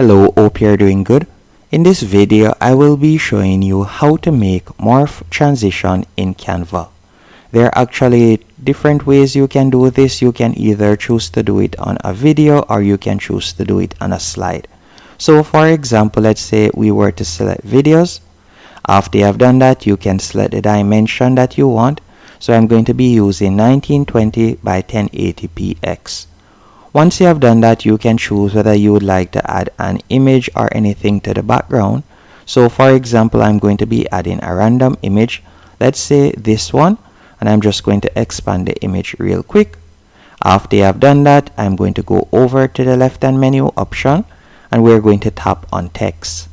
Hello, hope you're doing good. In this video, I will be showing you how to make morph transition in Canva. There are actually different ways you can do this. You can either choose to do it on a video or you can choose to do it on a slide. So for example, let's say we were to select videos. After you have done that, you can select the dimension that you want. So I'm going to be using 1920 by 1080px. Once you have done that, you can choose whether you would like to add an image or anything to the background. So for example, I'm going to be adding a random image. Let's say this one, and I'm just going to expand the image real quick. After you have done that, I'm going to go over to the left hand menu option and we're going to tap on text.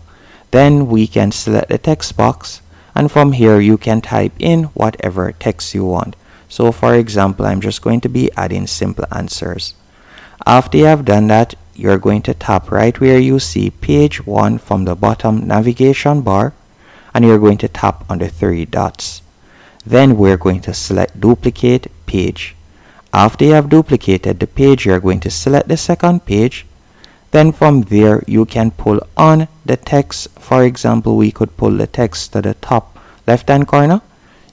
Then we can select the text box, and from here you can type in whatever text you want. So for example, I'm just going to be adding simple answers. After you have done that, you're going to tap right where you see page 1 from the bottom navigation bar, and you're going to tap on the 3 dots. Then we're going to select duplicate page. After you have duplicated the page, you're going to select the second page. Then from there you can pull on the text. For example, we could pull the text to the top left hand corner.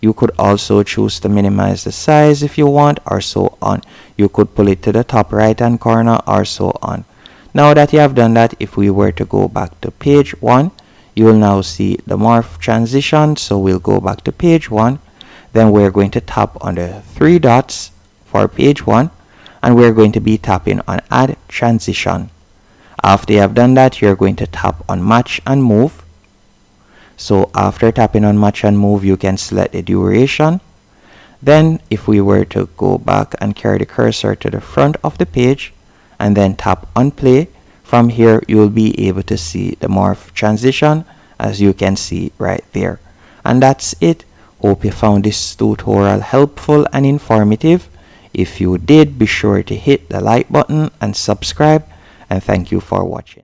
You could also choose to minimize the size if you want, or so on. You could pull it to the top right hand corner, or so on. Now that you have done that, if we were to go back to page 1, you will now see the morph transition. So we'll go back to page 1. Then we're going to tap on the 3 dots for page 1, and we're going to be tapping on add transition. After you have done that, you're going to tap on match and move. So after tapping on match and move, you can select the duration. Then if we were to go back and carry the cursor to the front of the page and then tap on play, from here you will be able to see the morph transition, as you can see right there. And that's it. Hope you found this tutorial helpful and informative. If you did, be sure to hit the like button and subscribe, and thank you for watching.